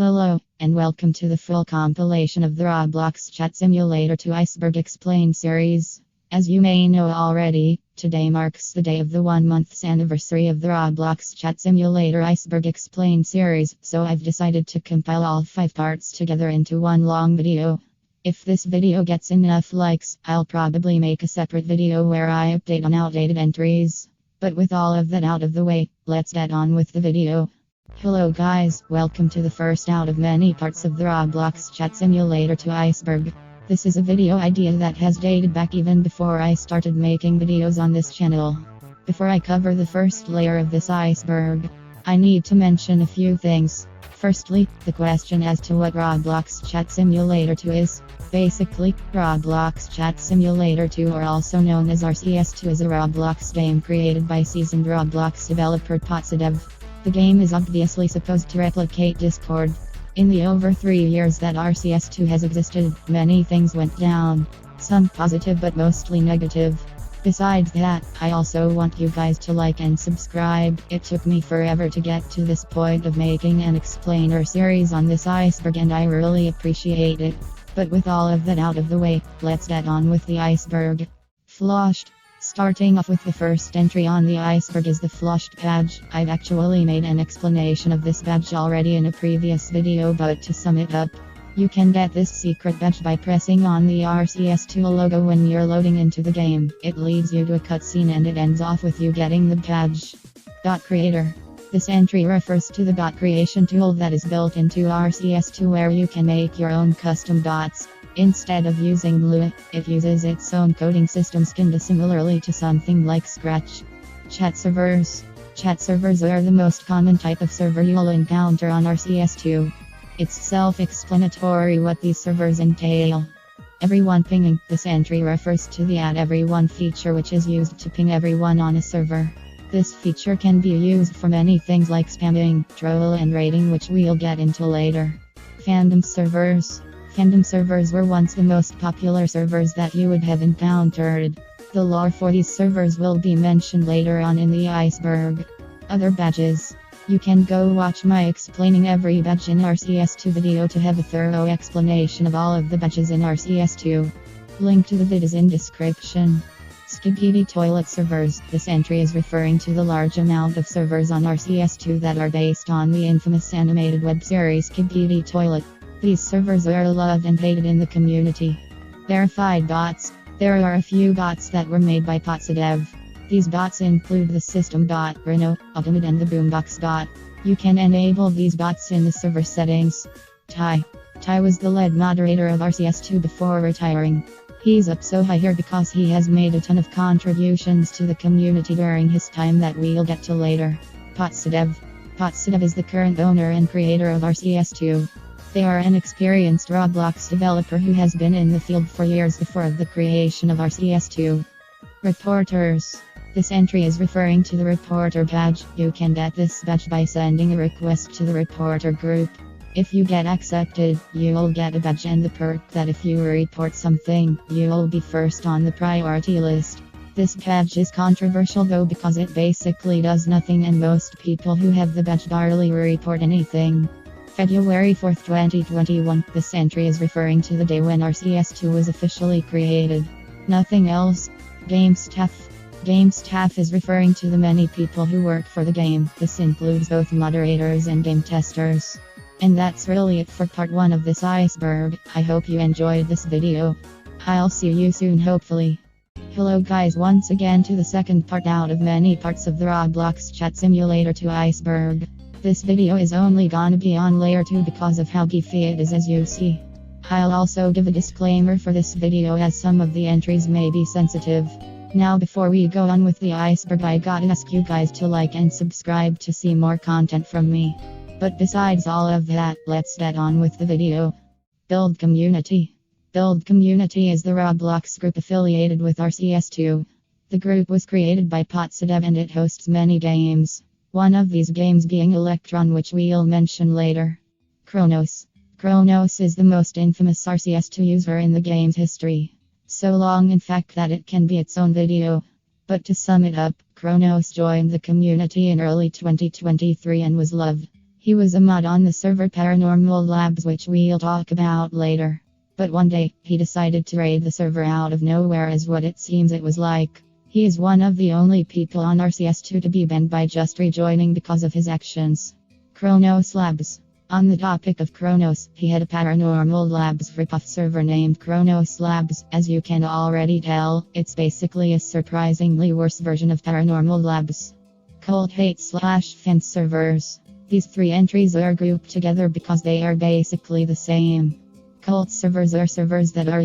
Hello, and welcome to the full compilation of the Roblox Chat Simulator to Iceberg Explained series. As you may know already, today marks the day of the 1 month's anniversary of the Roblox Chat Simulator Iceberg Explained series, so I've decided to compile all 5 parts together into one long video. If this video gets enough likes, I'll probably make a separate video where I update on outdated entries. But with all of that out of the way, let's get on with the video. Hello guys, welcome to the first out of many parts of the Roblox Chat Simulator to Iceberg. This is a video idea that has dated back even before I started making videos on this channel. Before I cover the first layer of this iceberg, I need to mention a few things. Firstly, the question as to what Roblox Chat Simulator 2 is. Basically, Roblox Chat Simulator 2, or also known as RCS2, is a Roblox game created by seasoned Roblox developer Potsadev. The game is obviously supposed to replicate Discord. In the over 3 years that RCS2 has existed, many things went down. Some positive but mostly negative. Besides that, I also want you guys to like and subscribe. It took me forever to get to this point of making an explainer series on this iceberg, and I really appreciate it. But with all of that out of the way, let's get on with the iceberg. Flushed. Starting off with the first entry on the iceberg is the flushed badge. I've actually made an explanation of this badge already in a previous video, but to sum it up, you can get this secret badge by pressing on the RCS2 logo when you're loading into the game. It leads you to a cutscene and it ends off with you getting the badge. Dot creator. This entry refers to the dot creation tool that is built into RCS2, where you can make your own custom dots. Instead of using Lua, it uses its own coding system skinned similarly to something like Scratch. Chat servers. Chat servers are the most common type of server you'll encounter on RCS2. It's self-explanatory what these servers entail. Everyone pinging. This entry refers to the add everyone feature, which is used to ping everyone on a server. This feature can be used for many things like spamming, troll and raiding, which we'll get into later. Fandom servers. Fandom servers were once the most popular servers that you would have encountered. The lore for these servers will be mentioned later on in the iceberg. Other badges. You can go watch my explaining every badge in RCS2 video to have a thorough explanation of all of the badges in RCS2. Link to the vid is in description. Skibidi toilet servers. This entry is referring to the large amount of servers on RCS2 that are based on the infamous animated web series Skibidi Toilet. These servers are loved and hated in the community. Verified bots. There are a few bots that were made by Potsadev. These bots include the System bot, Reno, Ultimate, and the Boombox bot. You can enable these bots in the server settings. Ty was the lead moderator of RCS2 before retiring. He's up so high here because he has made a ton of contributions to the community during his time that we'll get to later. Potsadev is the current owner and creator of RCS2. They are an experienced Roblox developer who has been in the field for years before the creation of RCS2. Reporters. This entry is referring to the reporter badge. You can get this badge by sending a request to the reporter group. If you get accepted, you'll get a badge and the perk that if you report something, you'll be first on the priority list. This badge is controversial though, because it basically does nothing and most people who have the badge barely report anything. February 4th, 2021. This entry is referring to the day when RCS2 was officially created. Nothing else. Game staff. Game staff is referring to the many people who work for the game. This includes both moderators and game testers. And that's really it for part 1 of this iceberg. I hope you enjoyed this video. I'll see you soon, hopefully. Hello guys, once again to the second part out of many parts of the Roblox Chat Simulator to Iceberg. This video is only gonna be on layer 2 because of how beefy it is, as you see. I'll also give a disclaimer for this video as some of the entries may be sensitive. Now before we go on with the iceberg, I gotta ask you guys to like and subscribe to see more content from me. But besides all of that, let's get on with the video. Build Community. Build Community is the Roblox group affiliated with RCS2. The group was created by Potsadev and it hosts many games. One of these games being Electron, which we'll mention later. Kronos. Kronos is the most infamous RCS2 user in the game's history. So long in fact that it can be its own video. But to sum it up, Kronos joined the community in early 2023 and was loved. He was a mod on the server Paranormal Labs, which we'll talk about later. But one day, he decided to raid the server out of nowhere, as what it seems it was like. He is one of the only people on RCS2 to be banned by just rejoining because of his actions. Kronos Labs. On the topic of Kronos, he had a Paranormal Labs ripoff server named Kronos Labs. As you can already tell, it's basically a surprisingly worse version of Paranormal Labs. Cult hate/fence servers. These three entries are grouped together because they are basically the same. Cult servers are servers that are,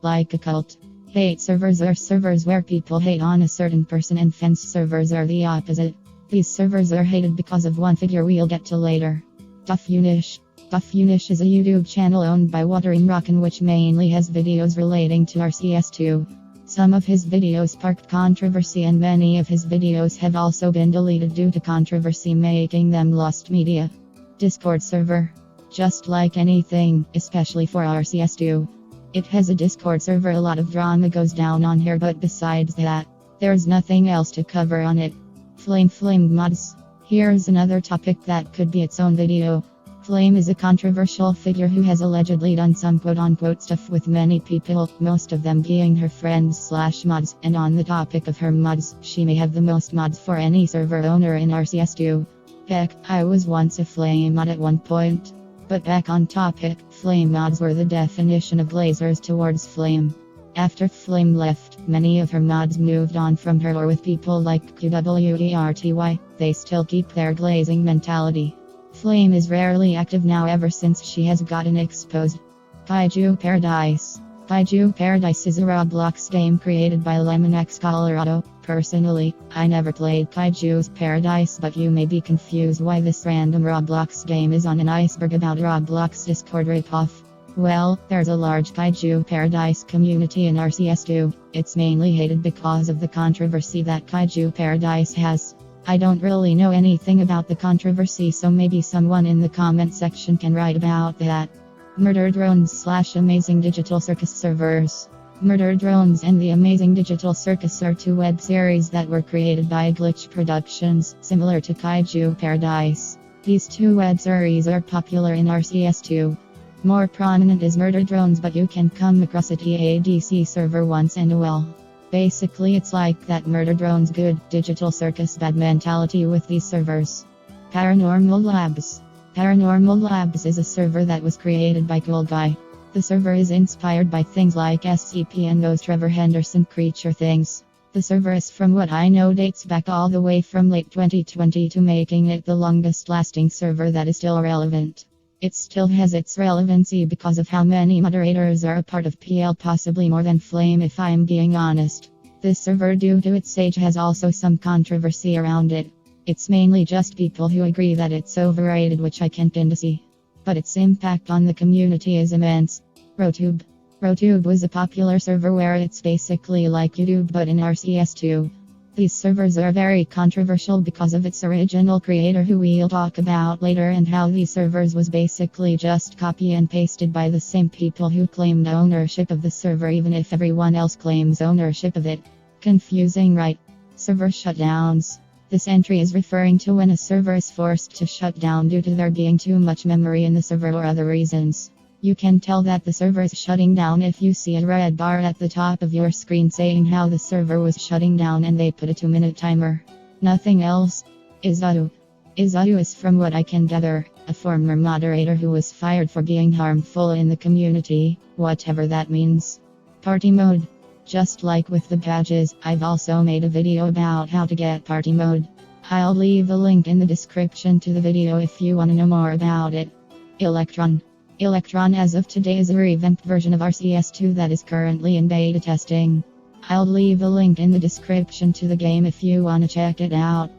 like a cult. Hate servers are servers where people hate on a certain person, and fence servers are the opposite. These servers are hated because of one figure we'll get to later. Tufunish. Tufunish is a YouTube channel owned by Watering Rockin', which mainly has videos relating to RCS2. Some of his videos sparked controversy, and many of his videos have also been deleted due to controversy, making them lost media. Discord server. Just like anything, especially for RCS2. It has a Discord server. A lot of drama goes down on here, but besides that, there's nothing else to cover on it. Flame mods. Here's another topic that could be its own video. Flame is a controversial figure who has allegedly done some quote-unquote stuff with many people, most of them being her friends/mods, and on the topic of her mods, she may have the most mods for any server owner in RCS2. Heck, I was once a Flame mod at one point. But back on topic, Flame mods were the definition of lasers towards Flame. After Flame left, many of her mods moved on from her or with people like QWERTY. They still keep their glazing mentality. Flame is rarely active now ever since she has gotten exposed. Kaiju Paradise. Kaiju Paradise is a Roblox game created by LemonX Colorado. Personally, I never played Kaiju's Paradise, but you may be confused why this random Roblox game is on an Iceberg about Roblox Discord ripoff. Well, there's a large Kaiju Paradise community in RCS2. It's mainly hated because of the controversy that Kaiju Paradise has. I don't really know anything about the controversy, so maybe someone in the comment section can write about that. Murder Drones/Amazing Digital Circus servers. Murder Drones and the Amazing Digital Circus are two web series that were created by Glitch Productions, similar to Kaiju Paradise. These two web series are popular in RCS2. More prominent is Murder Drones, but you can come across a TADC server once in a while. Basically, it's like that Murder Drones good, Digital Circus bad mentality with these servers. Paranormal Labs. Paranormal Labs is a server that was created by Cool Guy. The server is inspired by things like SCP and those Trevor Henderson creature things. The server is, from what I know, dates back all the way from late 2022, making it the longest lasting server that is still relevant. It still has its relevancy because of how many moderators are a part of PL, possibly more than Flame if I'm being honest. This server, due to its age, has also some controversy around it. It's mainly just people who agree that it's overrated, which I can tend to see. But its impact on the community is immense. RoTube. RoTube was a popular server where it's basically like YouTube but in RCS2. These servers are very controversial because of its original creator, who we'll talk about later, and how these servers was basically just copy and pasted by the same people who claimed ownership of the server, even if everyone else claims ownership of it. Confusing, right? Server shutdowns. This entry is referring to when a server is forced to shut down due to there being too much memory in the server or other reasons. You can tell that the server is shutting down if you see a red bar at the top of your screen saying how the server was shutting down, and they put a 2-minute timer. Nothing else. Izadu. Izadu is, from what I can gather, a former moderator who was fired for being harmful in the community, whatever that means. Party mode. Just like with the badges, I've also made a video about how to get party mode. I'll leave a link in the description to the video if you want to know more about it. Electron. Electron as of today is a revamped version of RCS2 that is currently in beta testing. I'll leave a link in the description to the game if you want to check it out.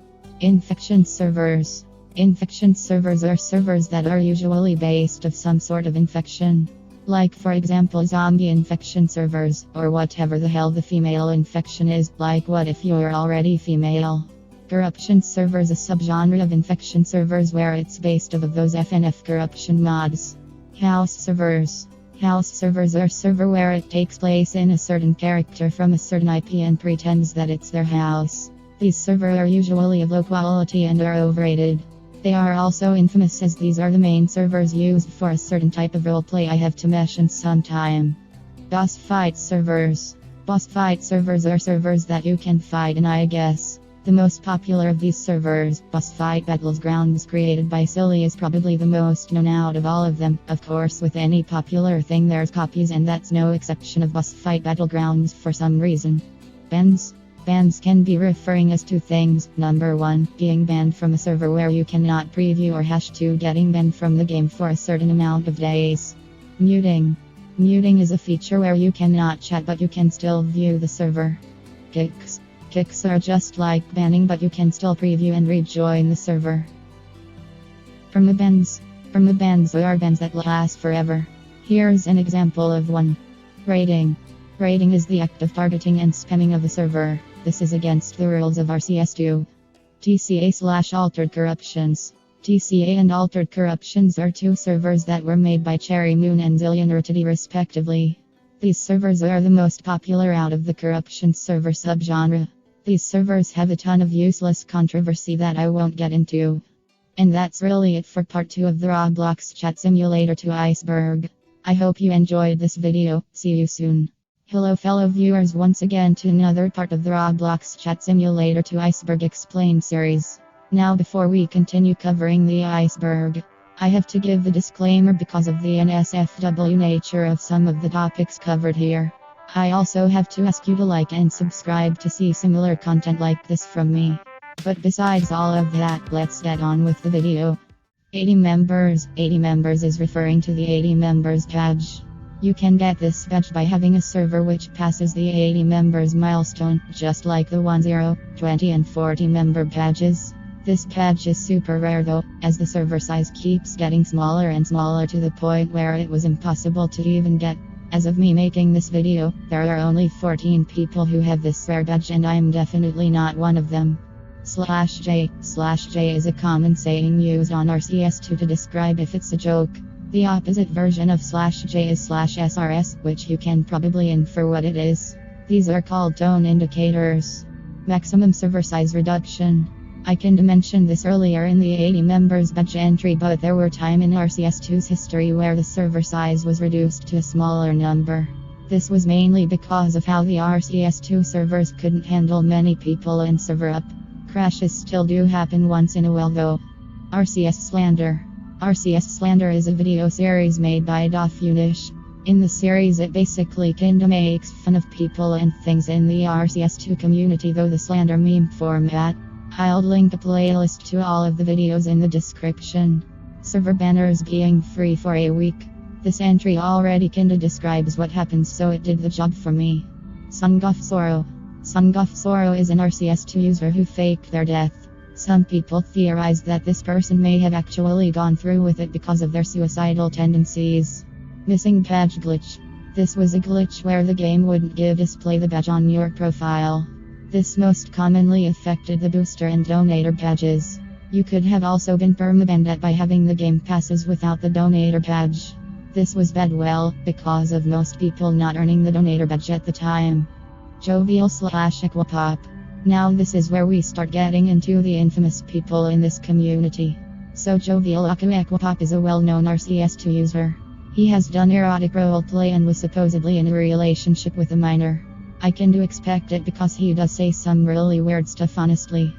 Infection servers. Infection servers are servers that are usually based of some sort of infection. Like, for example, zombie infection servers, or whatever the hell the female infection is, like what if you're already female. Corruption servers, a subgenre of infection servers where it's based of those FNF corruption mods. House servers. House servers are server where it takes place in a certain character from a certain IP and pretends that it's their house. These servers are usually of low quality and are overrated. They are also infamous as these are the main servers used for a certain type of roleplay I have to mention sometime. Boss fight servers. Boss fight servers are servers that you can fight in, I guess. The most popular of these servers, Boss Fight Battlegrounds, created by Silly, is probably the most known out of all of them. Of course, with any popular thing there's copies, and that's no exception of Boss Fight Battlegrounds for some reason. Bans. Bans can be referring as two things. Number one, being banned from a server where you cannot preview, or #2, getting banned from the game for a certain amount of days. Muting. Muting is a feature where you cannot chat but you can still view the server. Kicks. Kicks are just like banning, but you can still preview and rejoin the server. Permabans. Permabans are bans that last forever. Here's an example of one. Raiding. Raiding is the act of targeting and spamming of a server. This is against the rules of RCS2. TCA/Altered Corruptions. TCA and Altered Corruptions are two servers that were made by Cherry Moon and Zillionaritity respectively. These servers are the most popular out of the corruption server subgenre. These servers have a ton of useless controversy that I won't get into. And that's really it for part 2 of the Roblox Chat Simulator 2 Iceberg. I hope you enjoyed this video. See you soon. Hello fellow viewers, once again to another part of the Roblox Chat Simulator 2 Iceberg Explained series. Now before we continue covering the Iceberg, I have to give a disclaimer because of the NSFW nature of some of the topics covered here. I also have to ask you to like and subscribe to see similar content like this from me. But besides all of that, let's get on with the video. 80 members. 80 members is referring to the 80 members badge. You can get this badge by having a server which passes the 80 members milestone, just like the 10, 20 and 40 member badges. This badge is super rare though, as the server size keeps getting smaller and smaller to the point where it was impossible to even get. As of me making this video, there are only 14 people who have this rare badge and I'm definitely not one of them. /J. /J is a common saying used on RCS2 to describe if it's a joke. The opposite version of /J is /SRS, which you can probably infer what it is. These are called tone indicators. Maximum server size reduction. I kind of mentioned this earlier in the 80 members badge entry, but there were time in RCS2's history where the server size was reduced to a smaller number. This was mainly because of how the RCS2 servers couldn't handle many people and server up. Crashes still do happen once in a while though. RCS Slander. RCS Slander is a video series made by Dofunish. In the series it basically kinda makes fun of people and things in the RCS2 community, though the slander meme format. I'll link a playlist to all of the videos in the description. Server banners being free for a week. This entry already kinda describes what happens, so it did the job for me. Sungofsoro. Sungofsoro is an RCS2 user who faked their death. Some people theorize that this person may have actually gone through with it because of their suicidal tendencies. Missing badge glitch. This was a glitch where the game wouldn't display the badge on your profile. This most commonly affected the booster and donator badges. You could have also been permabanned by having the game passes without the donator badge. This was bad because of most people not earning the donator badge at the time. Jovial/Equipop. Now this is where we start getting into the infamous people in this community. So Jovial Equipop is a well-known RCS2 user. He has done erotic roleplay and was supposedly in a relationship with a minor. I can do expect it because he does say some really weird stuff honestly.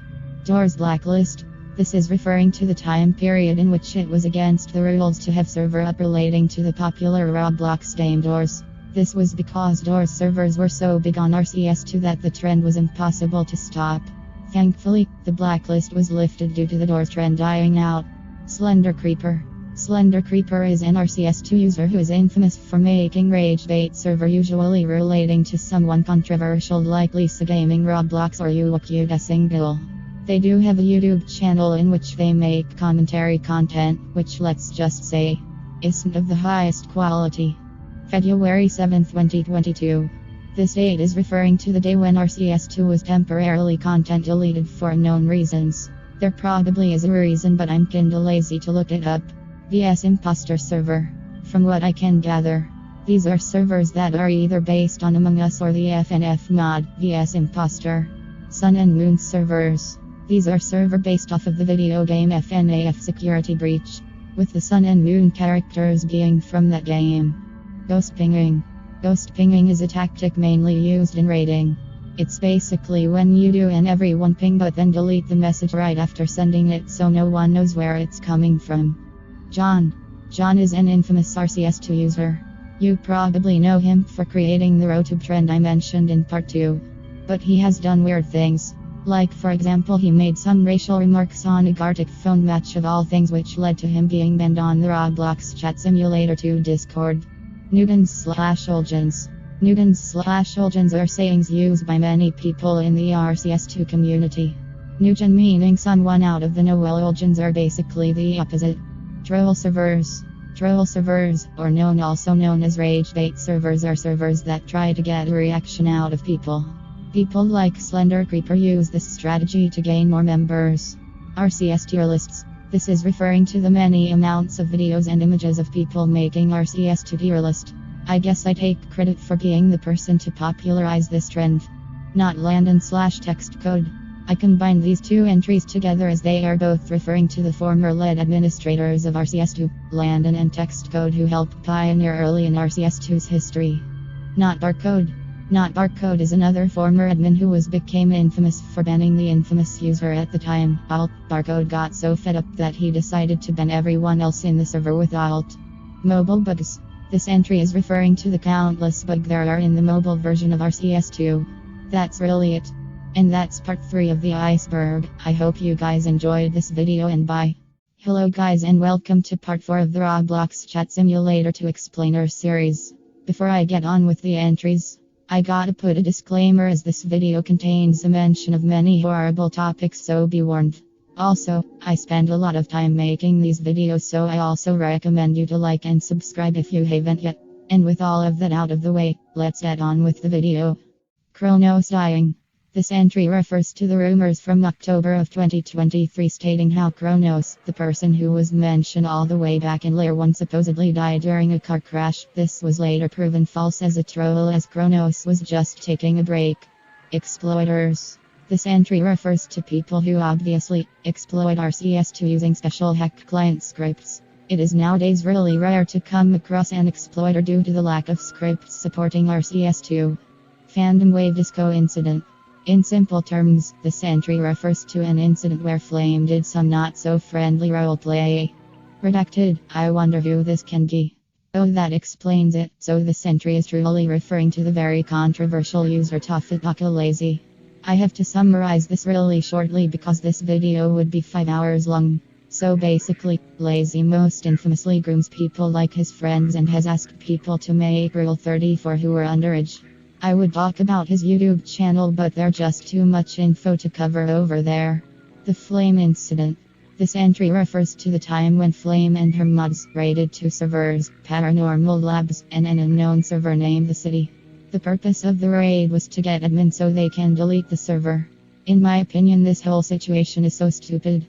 Doors Blacklist. This is referring to the time period in which it was against the rules to have server up relating to the popular Roblox game Doors. This was because Doors servers were so big on RCS2 that the trend was impossible to stop. Thankfully, the blacklist was lifted due to the Doors trend dying out. Slender Creeper. Slender Creeper is an RCS2 user who is infamous for making rage bait server usually relating to someone controversial like Lisa Gaming, Roblox or Yuwakyuga Single. They do have a YouTube channel in which they make commentary content, which let's just say isn't of the highest quality. February 7, 2022. This date is referring to the day when RCS2 was temporarily content deleted for unknown reasons. There probably is a reason, but I'm kinda lazy to look it up. VS Imposter server. From what I can gather, these are servers that are either based on Among Us or the FNF mod, VS Imposter. Sun and Moon servers. These are server based off of the video game FNAF Security Breach, with the sun and moon characters being from that game. Ghost pinging. Ghost pinging is a tactic mainly used in raiding. It's basically when you do an everyone ping but then delete the message right after sending it so no one knows where it's coming from. John. John is an infamous RCS2 user. You probably know him for creating the RoTube trend I mentioned in part 2. But he has done weird things. Like for example he made some racial remarks on a Gartic phone match of all things which led to him being banned on the Roblox chat simulator 2 Discord. Nugans/Olgens. Nugans/Olgens are sayings used by many people in the RCS2 community. Nugan meaning someone out of the know, while Olgens are basically the opposite. Troll servers. Troll servers, or also known as rage bait servers, are servers that try to get a reaction out of people. People like Slender Creeper use this strategy to gain more members. RCS tier lists. This is referring to the many amounts of videos and images of people making RCS2 tier list. I guess I take credit for being the person to popularize this trend. Not Landon/text code. I combined these two entries together as they are both referring to the former lead administrators of RCS2, Landon and text code, who helped pioneer early in RCS2's history. Not barcode. Not barcode is another former admin who became infamous for banning the infamous user at the time. Barcode got so fed up that he decided to ban everyone else in the server with alt. Mobile bugs. This entry is referring to the countless bugs there are in the mobile version of RCS2. That's really it. And that's part 3 of the Iceberg. I hope you guys enjoyed this video and bye. Hello guys and welcome to part 4 of the Roblox Chat Simulator 2 Explainer series. Before I get on with the entries, I gotta put a disclaimer as this video contains a mention of many horrible topics, so be warned. Also, I spend a lot of time making these videos, so I also recommend you to like and subscribe if you haven't yet. And with all of that out of the way, let's get on with the video. Kronos dying. This entry refers to the rumors from October of 2023 stating how Kronos, the person who was mentioned all the way back in Layer 1, supposedly died during a car crash. This was later proven false as a troll, as Kronos was just taking a break. Exploiters. This entry refers to people who obviously exploit RCS2 using special hack client scripts. It is nowadays really rare to come across an exploiter due to the lack of scripts supporting RCS2. Fandom Wave Disco Incident. In simple terms, this entry refers to an incident where Flame did some not so friendly roleplay. Redacted. I wonder who this can be. Oh, that explains it. So this entry is truly referring to the very controversial user Lazy. I have to summarize this really shortly because this video would be 5 hours long. So basically, Lazy most infamously grooms people like his friends and has asked people to make Rule 34 who are underage. I would talk about his YouTube channel, but there's just too much info to cover over there. The Flame Incident. This entry refers to the time when Flame and her mods raided 2 servers, Paranormal Labs and an unknown server named The City. The purpose of the raid was to get admin so they can delete the server. In my opinion, this whole situation is so stupid.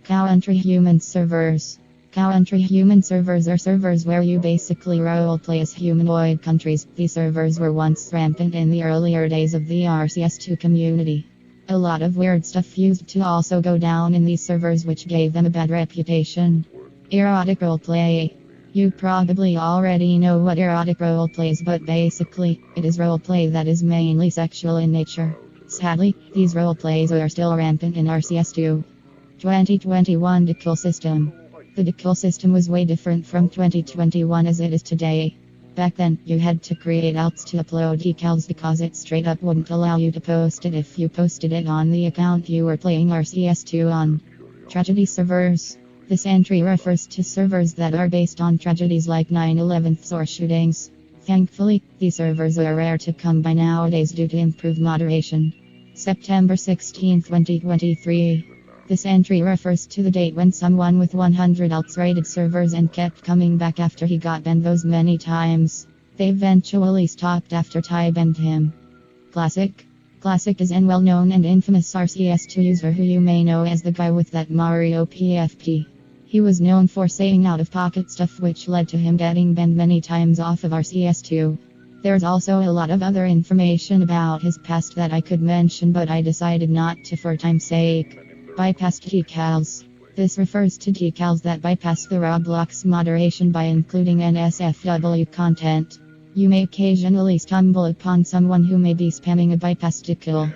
Country Human Servers. Country human servers are servers where you basically roleplay as humanoid countries. These servers were once rampant in the earlier days of the RCS2 community. A lot of weird stuff used to also go down in these servers, which gave them a bad reputation. Erotic roleplay. You probably already know what erotic roleplay is, but basically, it is roleplay that is mainly sexual in nature. Sadly, these roleplays are still rampant in RCS2. 2021 decal system. The decal system was way different from 2021 as it is today. Back then, you had to create alts to upload decals because it straight up wouldn't allow you to post it if you posted it on the account you were playing RCS2 on. Tragedy servers. This entry refers to servers that are based on tragedies like 9/11 or shootings. Thankfully, these servers are rare to come by nowadays due to improved moderation. September 16, 2023. This entry refers to the date when someone with 100 alts raided servers and kept coming back after he got banned those many times. They eventually stopped after Ty banned him. Classic. Classic is an well-known and infamous RCS2 user who you may know as the guy with that Mario PFP. He was known for saying out-of-pocket stuff which led to him getting banned many times off of RCS2. There's also a lot of other information about his past that I could mention, but I decided not to for time's sake. Bypassed decals. This refers to decals that bypass the Roblox moderation by including NSFW content. You may occasionally stumble upon someone who may be spamming a bypassed decal.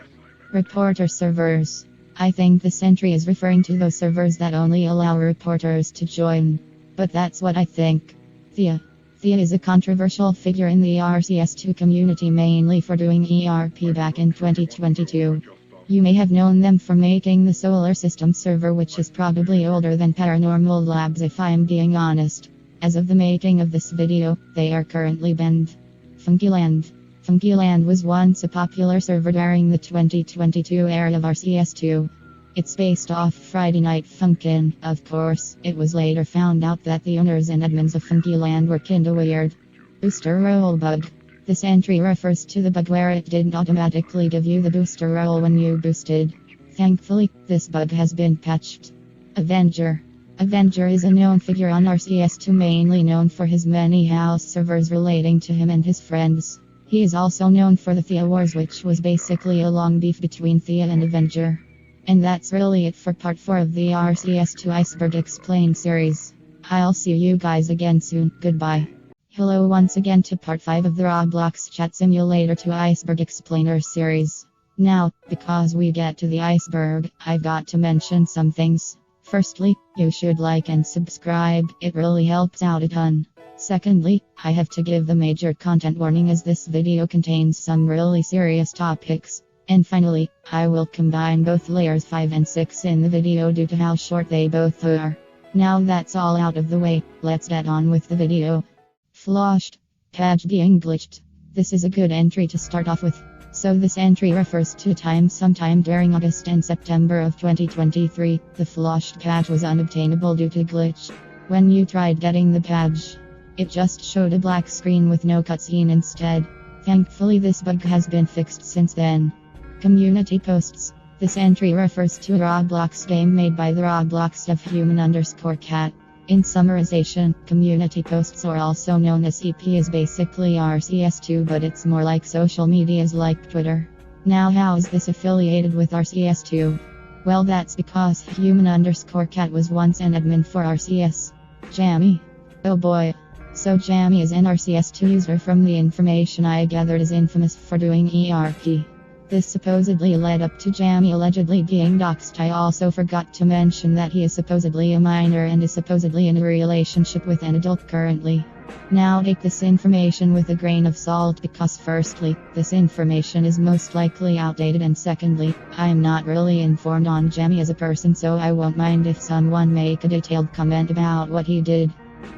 Reporter servers. I think this entry is referring to those servers that only allow reporters to join. But that's what I think. Thea. Thea is a controversial figure in the RCS2 community, mainly for doing ERP back in 2022. You may have known them for making the Solar System server, which is probably older than Paranormal Labs if I'm being honest. As of the making of this video, they are currently banned. Funkyland. Funkyland was once a popular server during the 2022 era of RCS2. It's based off Friday Night Funkin', of course. It was later found out that the owners and admins of Funkyland were kinda weird. Booster roll bug. This entry refers to the bug where it didn't automatically give you the booster roll when you boosted. Thankfully, this bug has been patched. Avenger. Avenger is a known figure on RCS2, mainly known for his many house servers relating to him and his friends. He is also known for the Thea Wars, which was basically a long beef between Thea and Avenger. And that's really it for part 4 of the RCS2 Iceberg Explained series. I'll see you guys again soon. Goodbye. Hello once again to part 5 of the Roblox Chat Simulator 2 Iceberg Explainer series. Now, because we get to the iceberg, I've got to mention some things. Firstly, you should like and subscribe, it really helps out a ton. Secondly, I have to give the major content warning as this video contains some really serious topics. And finally, I will combine both layers 5 and 6 in the video due to how short they both are. Now that's all out of the way, let's get on with the video. Flushed. Page being glitched. This is a good entry to start off with. So this entry refers to a time sometime during August and September of 2023. The flushed page was unobtainable due to glitch. When you tried getting the page, it just showed a black screen with no cutscene instead. Thankfully this bug has been fixed since then. Community posts. This entry refers to a Roblox game made by the Roblox staff human_cat. In summarization, community posts, or also known as CP, is basically RCS2, but it's more like social medias like Twitter. Now how is this affiliated with RCS2? Well, that's because human_cat was once an admin for RCS. Jammy. Oh boy. So Jammy is an RCS2 user. From the information I gathered is infamous for doing ERP. This supposedly led up to Jammy allegedly being doxxed. I also forgot to mention that he is supposedly a minor and is supposedly in a relationship with an adult currently. Now take this information with a grain of salt because firstly, this information is most likely outdated, and secondly, I'm not really informed on Jammy as a person, so I won't mind if someone make a detailed comment about what he did.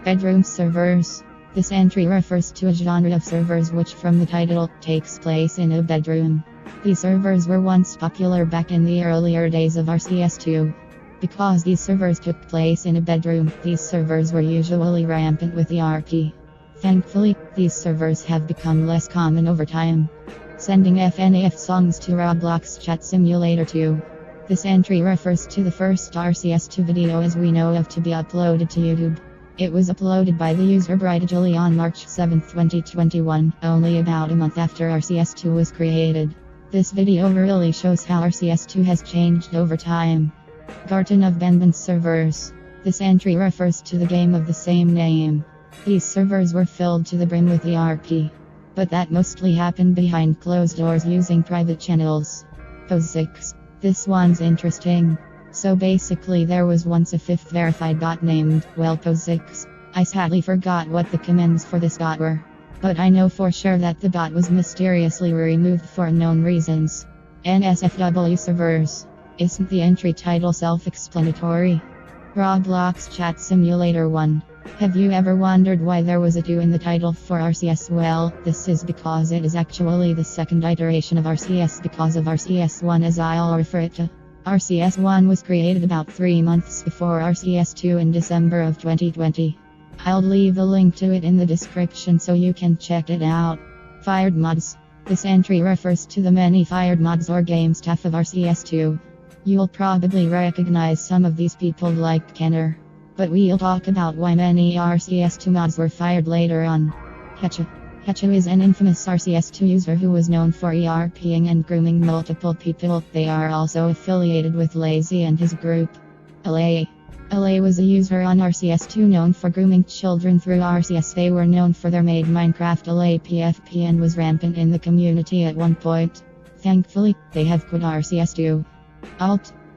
Bedroom servers. This entry refers to a genre of servers which, from the title, takes place in a bedroom. These servers were once popular back in the earlier days of RCS2. Because these servers took place in a bedroom, these servers were usually rampant with ERP. Thankfully, these servers have become less common over time. Sending FNAF songs to Roblox Chat Simulator 2. This entry refers to the first RCS2 video as we know of to be uploaded to YouTube. It was uploaded by the user Brightjolly on March 7, 2021, only about a month after RCS2 was created. This video really shows how RCS2 has changed over time. Garden of Banban servers. This entry refers to the game of the same name. These servers were filled to the brim with ERP. But that mostly happened behind closed doors using private channels. POSIX. This one's interesting. So basically there was once a fifth verified bot named, well, POSIX. I sadly forgot what the commands for this bot were. But I know for sure that the bot was mysteriously removed for unknown reasons. NSFW servers. Isn't the entry title self-explanatory? Roblox Chat Simulator 1. Have you ever wondered why there was a 2 in the title for RCS? Well, this is because it is actually the second iteration of RCS because of RCS1, as I'll refer it to. RCS1 was created about 3 months before RCS2 in December of 2020. I'll leave a link to it in the description so you can check it out. Fired mods. This entry refers to the many fired mods or game staff of RCS2. You'll probably recognize some of these people like Kenner. But we'll talk about why many RCS2 mods were fired later on. Hatcha. Hechu is an infamous RCS2 user who was known for ERPing and grooming multiple people. They are also affiliated with Lazy and his group. LA was a user on RCS2 known for grooming children through RCS. They were known for their made Minecraft LAPFP and was rampant in the community at one point. Thankfully, they have quit RCS2.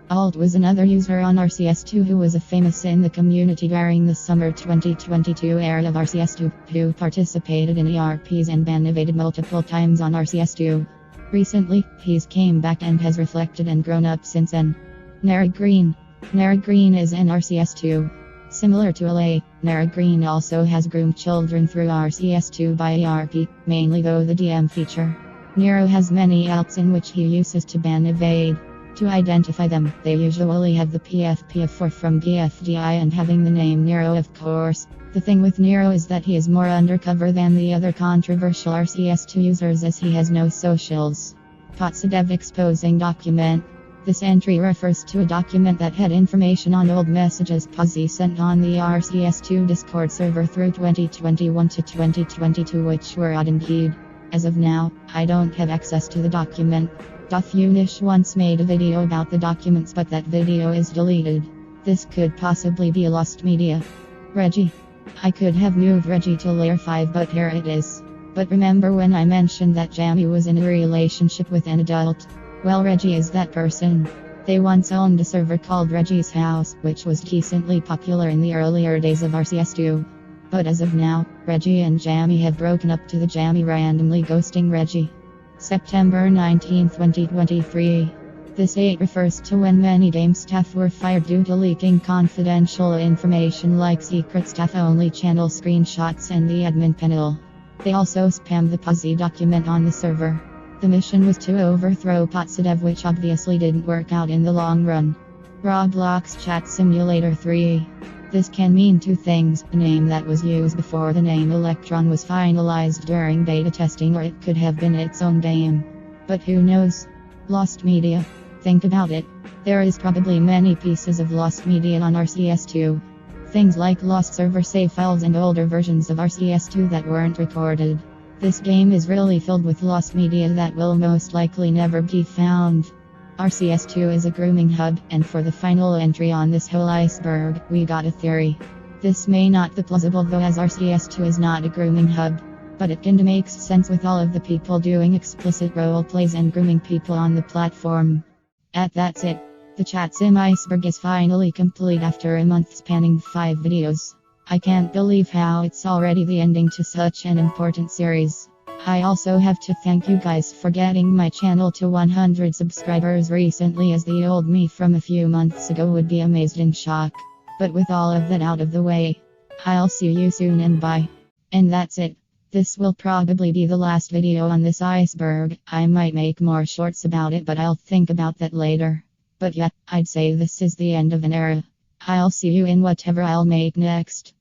Alt was another user on RCS2 who was famous in the community during the summer 2022 era of RCS2, who participated in ERPs and ban evaded multiple times on RCS2. Recently, he's came back and has reflected and grown up since then. Nara Green is an RCS2. Similar to LA, Nara Green also has groomed children through RCS2 by ERP, mainly though the DM feature. Nero has many alts in which he uses to ban evade. To identify them, they usually have the PFP4 from BFDI and having the name Nero of course. The thing with Nero is that he is more undercover than the other controversial RCS2 users as he has no socials. Potsadev exposing document. This entry refers to a document that had information on old messages Puzzy sent on the RCS2 Discord server through 2021 to 2022 which were odd indeed. As of now, I don't have access to the document. Unish once made a video about the documents but that video is deleted. This could possibly be lost media. Reggie. I could have moved Reggie to layer 5 but here it is. But remember when I mentioned that Jamie was in a relationship with an adult? Well, Reggie is that person. They once owned a server called Reggie's House, which was decently popular in the earlier days of RCS2. But as of now, Reggie and Jamie have broken up to the Jamie randomly ghosting Reggie. September 19, 2023. This date refers to when many game staff were fired due to leaking confidential information like secret staff-only channel screenshots and the admin panel. They also spammed the Puzzy document on the server. The mission was to overthrow Potsadev, which obviously didn't work out in the long run. Roblox Chat Simulator 3. This can mean two things: a name that was used before the name Electron was finalized during beta testing, or it could have been its own game. But who knows? Lost media. Think about it. There is probably many pieces of lost media on RCS2. Things like lost server save files and older versions of RCS2 that weren't recorded. This game is really filled with lost media that will most likely never be found. RCS2 is a grooming hub, and for the final entry on this whole iceberg, we got a theory. This may not be plausible though, as RCS2 is not a grooming hub, but it kinda makes sense with all of the people doing explicit role plays and grooming people on the platform. That's it. The chat sim iceberg is finally complete after a month spanning 5 videos. I can't believe how it's already the ending to such an important series. I also have to thank you guys for getting my channel to 100 subscribers recently, as the old me from a few months ago would be amazed in shock. But with all of that out of the way, I'll see you soon and bye. And that's it. This will probably be the last video on this iceberg. I might make more shorts about it, but I'll think about that later. But yeah, I'd say this is the end of an era. I'll see you in whatever I'll make next.